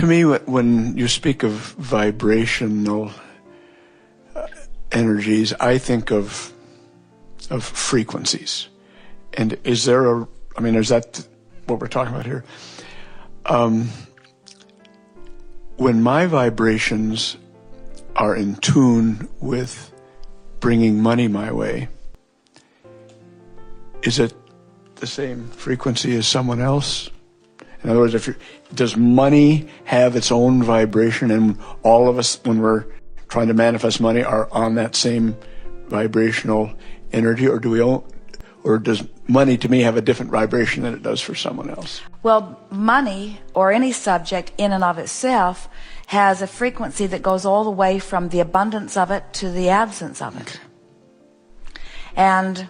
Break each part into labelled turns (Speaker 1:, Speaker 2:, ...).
Speaker 1: To me, when you speak of vibrational energies, I think of frequencies. And is there is that what we're talking about here? When my vibrations are in tune with bringing money my way, is it the same frequency as someone else? In other words, does money have its own vibration, and all of us, when we're trying to manifest money, are on that same vibrational energy, or does money to me have a different vibration than it does for someone else?
Speaker 2: Well, money, or any subject in and of itself, has a frequency that goes all the way from the abundance of it to the absence of it.
Speaker 1: Okay.
Speaker 2: And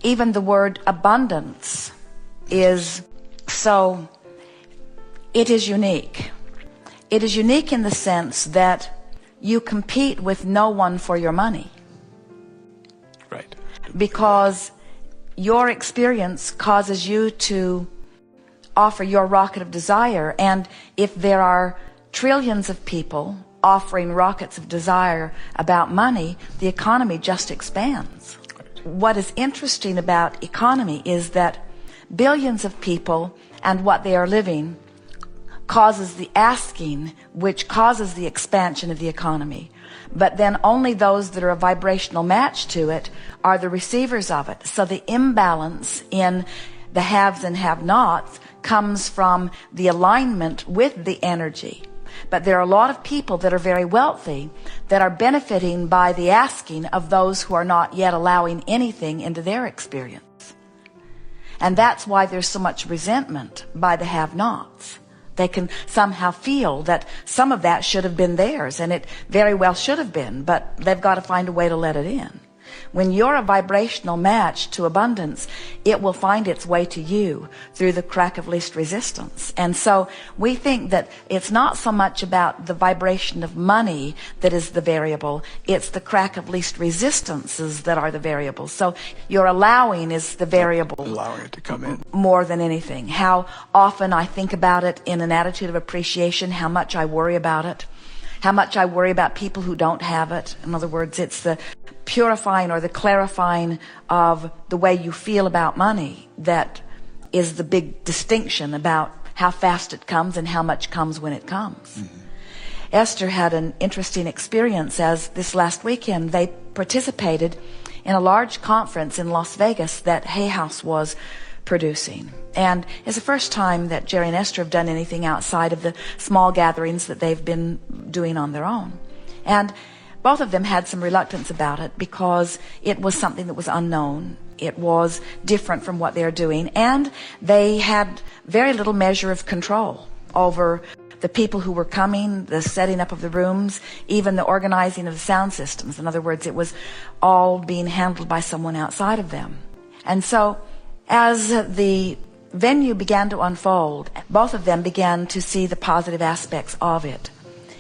Speaker 2: even the word abundance is so, it is unique. It is unique in the sense that you compete with no one for your money.
Speaker 1: Right.
Speaker 2: Because your experience causes you to offer your rocket of desire, and if there are trillions of people offering rockets of desire about money, the economy just expands. Right. What is interesting about economy is that billions of people and what they are living causes the asking, which causes the expansion of the economy. But then only those that are a vibrational match to it are the receivers of it. So the imbalance in the haves and have-nots comes from the alignment with the energy. But there are a lot of people that are very wealthy that are benefiting by the asking of those who are not yet allowing anything into their experience. And that's why there's so much resentment by the have-nots. They can somehow feel that some of that should have been theirs, and it very well should have been, but they've got to find a way to let it in. When you're a vibrational match to abundance, it will find its way to you through the crack of least resistance. And so we think that it's not so much about the vibration of money that is the variable, it's the crack of least resistances that are the variables. So your allowing is the variable.
Speaker 1: Allowing it to come in.
Speaker 2: More than anything. How often I think about it in an attitude of appreciation, how much I worry about it, how much I worry about people who don't have it. In other words, it's the purifying or the clarifying of the way you feel about money that is the big distinction about how fast it comes and how much comes when it comes. Mm-hmm. Esther had an interesting experience as this last weekend they participated in a large conference in Las Vegas that Hay House was producing. And it's the first time that Jerry and Esther have done anything outside of the small gatherings that they've been doing on their own. And both of them had some reluctance about it because it was something that was unknown. It was different from what they're doing. And they had very little measure of control over the people who were coming, the setting up of the rooms, even the organizing of the sound systems. In other words, it was all being handled by someone outside of them. And so as the venue began to unfold, both of them began to see the positive aspects of it.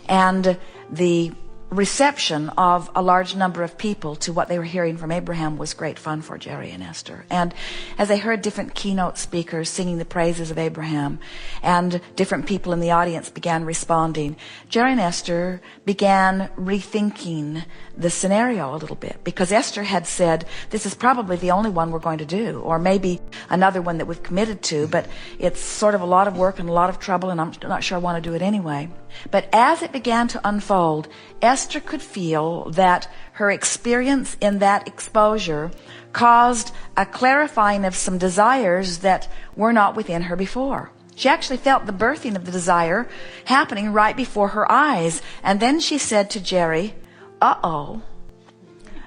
Speaker 2: And the reception of a large number of people to what they were hearing from Abraham was great fun for Jerry and Esther. And as they heard different keynote speakers singing the praises of Abraham and different people in the audience began responding, Jerry and Esther began rethinking the scenario a little bit, because Esther had said, this is probably the only one we're going to do, or maybe another one that we've committed to, but it's sort of a lot of work and a lot of trouble, and I'm not sure I want to do it anyway. But as it began to unfold, Esther could feel that her experience in that exposure caused a clarifying of some desires that were not within her before. She actually felt the birthing of the desire happening right before her eyes. And then she said to Jerry, uh-oh,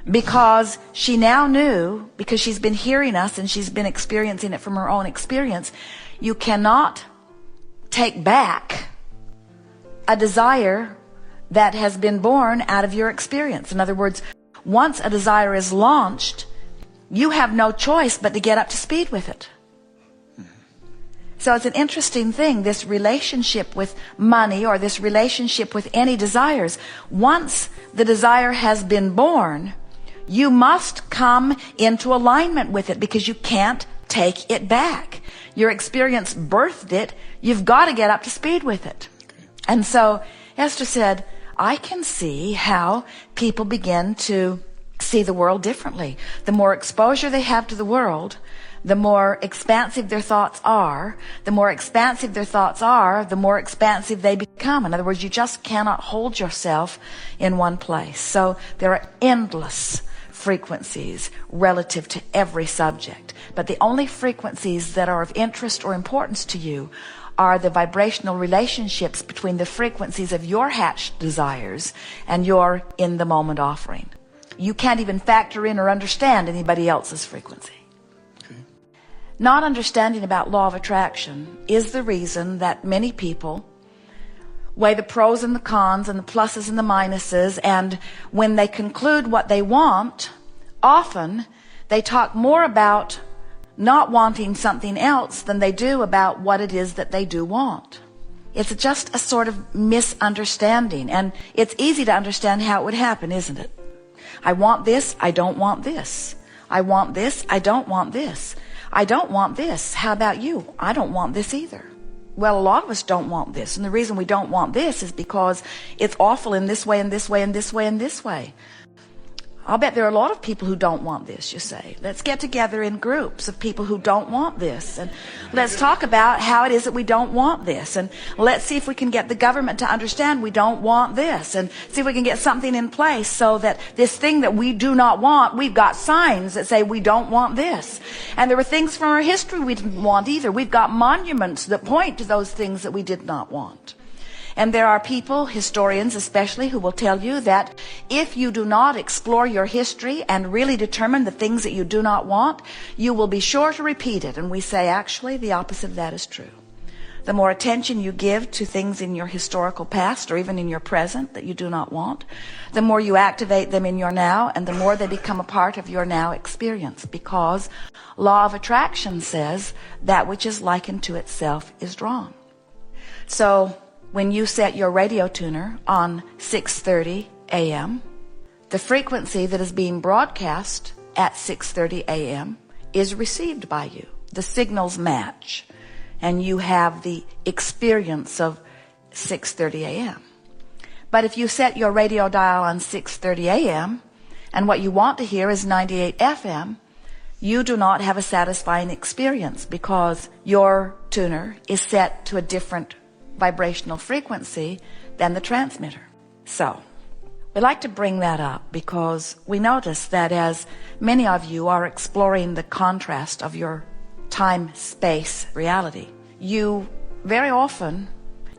Speaker 2: because she now knew, because she's been hearing us and she's been experiencing it from her own experience, you cannot take back a desire that has been born out of your experience. In other words, once a desire is launched, you have no choice but to get up to speed with it. So it's an interesting thing, this relationship with money or this relationship with any desires. Once the desire has been born, you must come into alignment with it because you can't take it back. Your experience birthed it. You've got to get up to speed with it. And so Esther said, I can see how people begin to see the world differently. The more exposure they have to the world, the more expansive their thoughts are. The more expansive their thoughts are, the more expansive they become. In other words, you just cannot hold yourself in one place. So there are endless frequencies relative to every subject. But the only frequencies that are of interest or importance to you are the vibrational relationships between the frequencies of your hatched desires and your in-the-moment offering. You can't even factor in or understand anybody else's frequency.
Speaker 1: Okay.
Speaker 2: Not understanding about law of attraction is the reason that many people weigh the pros and the cons and the pluses and the minuses, and when they conclude what they want, often they talk more about not wanting something else than they do about what it is that they do want. It's just a sort of misunderstanding, and it's easy to understand how it would happen, isn't it? I want this, I don't want this. I want this, I don't want this. I don't want this. How about you? I don't want this either. Well, a lot of us don't want this, and the reason we don't want this is because it's awful in this way and this way and this way and this way. I'll bet there are a lot of people who don't want this, you say. Let's get together in groups of people who don't want this, and let's talk about how it is that we don't want this, and let's see if we can get the government to understand we don't want this, and see if we can get something in place so that this thing that we do not want, we've got signs that say we don't want this. And there were things from our history we didn't want either. We've got monuments that point to those things that we did not want. And there are people, historians especially, who will tell you that if you do not explore your history and really determine the things that you do not want, you will be sure to repeat it. And we say, actually, the opposite of that is true. The more attention you give to things in your historical past or even in your present that you do not want, the more you activate them in your now, and the more they become a part of your now experience, because law of attraction says that which is likened to itself is drawn. So when you set your radio tuner on 6:30 a.m., the frequency that is being broadcast at 6:30 a.m. is received by you. The signals match, and you have the experience of 6:30 a.m. But if you set your radio dial on 6:30 a.m., and what you want to hear is 98 FM, you do not have a satisfying experience because your tuner is set to a different vibrational frequency than the transmitter. So we like to bring that up because we notice that as many of you are exploring the contrast of your time-space reality, you very often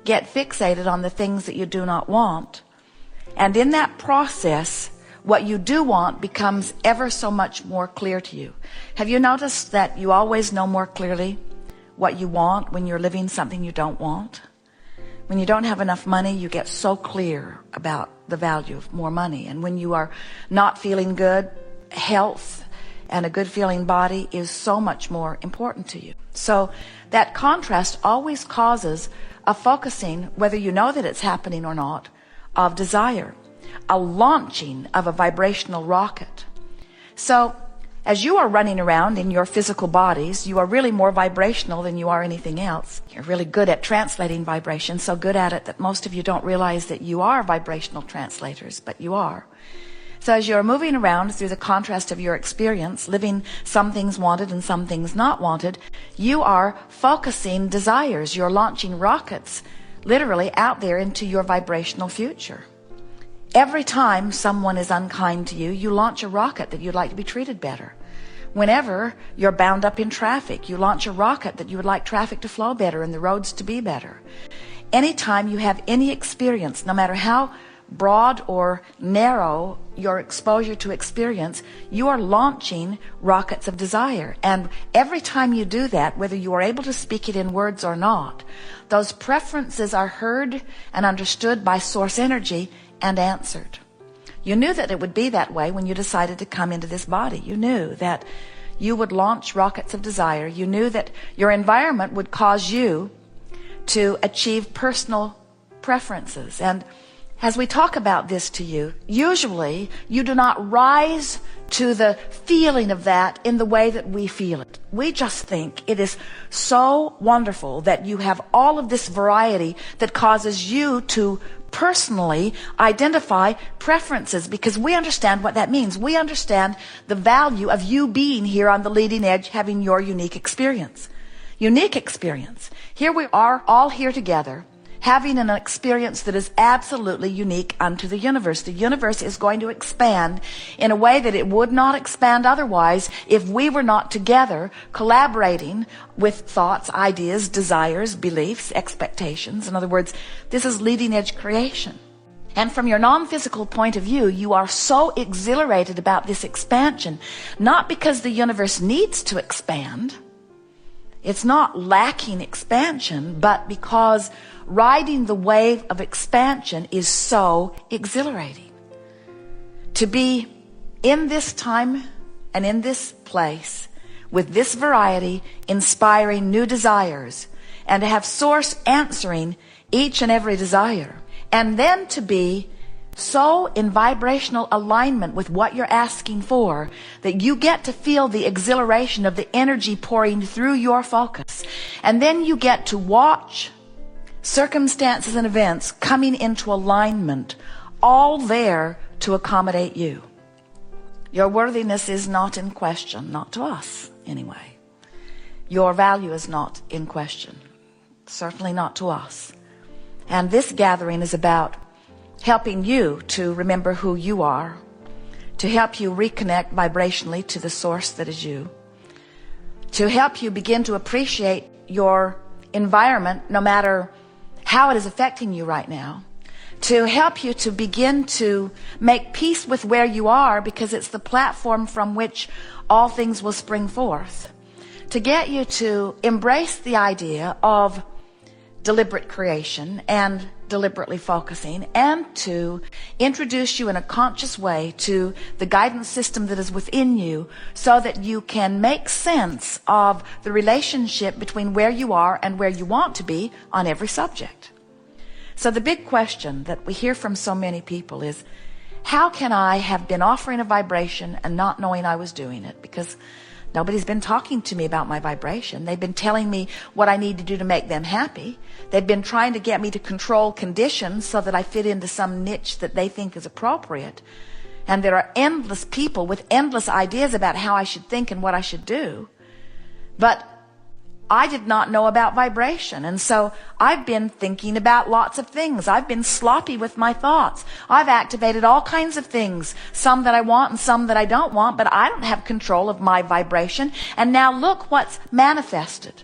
Speaker 2: get fixated on the things that you do not want, and in that process what you do want becomes ever so much more clear to you. Have you noticed that you always know more clearly what you want when you're living something you don't want? When you don't have enough money, you get so clear about the value of more money. And when you are not feeling good, health and a good feeling body is so much more important to you. So that contrast always causes a focusing, whether you know that it's happening or not, of desire, a launching of a vibrational rocket. So as you are running around in your physical bodies, you are really more vibrational than you are anything else. You're really good at translating vibration, so good at it that most of you don't realize that you are vibrational translators, but you are. So as you're moving around through the contrast of your experience, living some things wanted and some things not wanted, you are focusing desires. You're launching rockets literally out there into your vibrational future. Every time someone is unkind to you, you launch a rocket that you'd like to be treated better. Whenever you're bound up in traffic, you launch a rocket that you would like traffic to flow better and the roads to be better. Anytime you have any experience, no matter how broad or narrow your exposure to experience, you are launching rockets of desire. And every time you do that, whether you are able to speak it in words or not, those preferences are heard and understood by source energy and answered. You knew that it would be that way when you decided to come into this body. You knew that you would launch rockets of desire. You knew that your environment would cause you to achieve personal preferences. And as we talk about this to you, usually you do not rise to the feeling of that in the way that we feel it. We just think it is so wonderful that you have all of this variety that causes you to personally identify preferences, because we understand what that means. We understand the value of you being here on the leading edge, having your unique experience. Unique experience. Here we are all here together, having an experience that is absolutely unique unto the universe. The universe is going to expand in a way that it would not expand otherwise if we were not together collaborating with thoughts, ideas, desires, beliefs, expectations. In other words, this is leading edge creation. And from your non-physical point of view, you are so exhilarated about this expansion, not because the universe needs to expand. It's not lacking expansion, but because riding the wave of expansion is so exhilarating. To be in this time and in this place with this variety, inspiring new desires, and to have Source answering each and every desire, and then to be so in vibrational alignment with what you're asking for that you get to feel the exhilaration of the energy pouring through your focus, and then you get to watch circumstances and events coming into alignment, all there to accommodate you. Your worthiness is not in question, not to us anyway. Your value is not in question, certainly not to us. And this gathering is about helping you to remember who you are, to help you reconnect vibrationally to the source that is you, to help you begin to appreciate your environment no matter how it is affecting you right now, to help you to begin to make peace with where you are, because it's the platform from which all things will spring forth, to get you to embrace the idea of deliberate creation and deliberately focusing, and to introduce you in a conscious way to the guidance system that is within you, so that you can make sense of the relationship between where you are and where you want to be on every subject. So the big question that we hear from so many people is, how can I have been offering a vibration and not knowing I was doing it? Because nobody's been talking to me about my vibration. They've been telling me what I need to do to make them happy. They've been trying to get me to control conditions so that I fit into some niche that they think is appropriate. And there are endless people with endless ideas about how I should think and what I should do. But I did not know about vibration, and so I've been thinking about lots of things. I've been sloppy with my thoughts. I've activated all kinds of things, some that I want and some that I don't want, but I don't have control of my vibration. And now look what's manifested.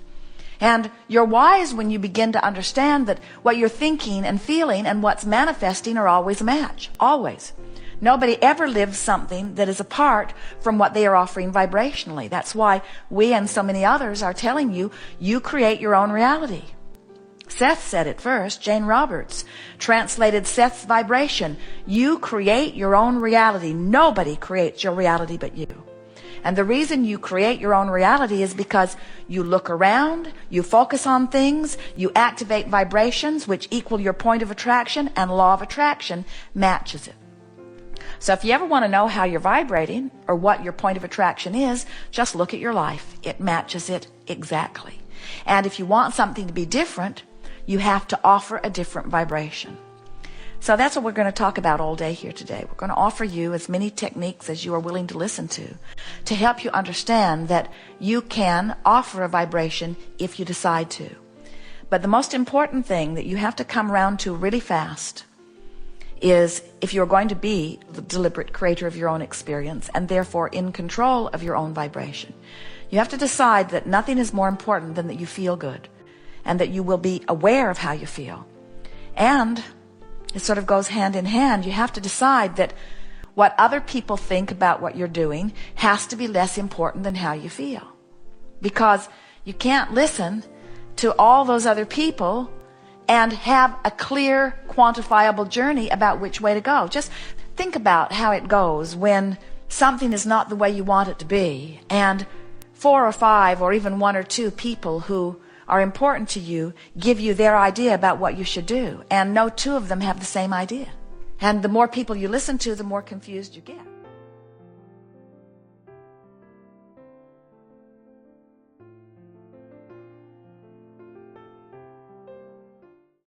Speaker 2: And you're wise when you begin to understand that what you're thinking and feeling and what's manifesting are always a match. Always. Nobody ever lives something that is apart from what they are offering vibrationally. That's why we and so many others are telling you, you create your own reality. Seth said it first. Jane Roberts translated Seth's vibration. You create your own reality. Nobody creates your reality but you. And the reason you create your own reality is because you look around, you focus on things, you activate vibrations which equal your point of attraction, and law of attraction matches it. So if you ever want to know how you're vibrating or what your point of attraction is, just look at your life. It matches it exactly. And if you want something to be different, you have to offer a different vibration. So that's what we're going to talk about all day here today. We're going to offer you as many techniques as you are willing to listen to help you understand that you can offer a vibration if you decide to. But the most important thing that you have to come around to really fast is, if you're going to be the deliberate creator of your own experience and therefore in control of your own vibration, you have to decide that nothing is more important than that you feel good and that you will be aware of how you feel. And it sort of goes hand in hand. You have to decide that what other people think about what you're doing has to be less important than how you feel. Because you can't listen to all those other people and have a clear, quantifiable journey about which way to go. Just think about how it goes when something is not the way you want it to be, and 4 or 5 or even 1 or 2 people who are important to you give you their idea about what you should do, and no 2 of them have the same idea. And the more people you listen to, the more confused you get.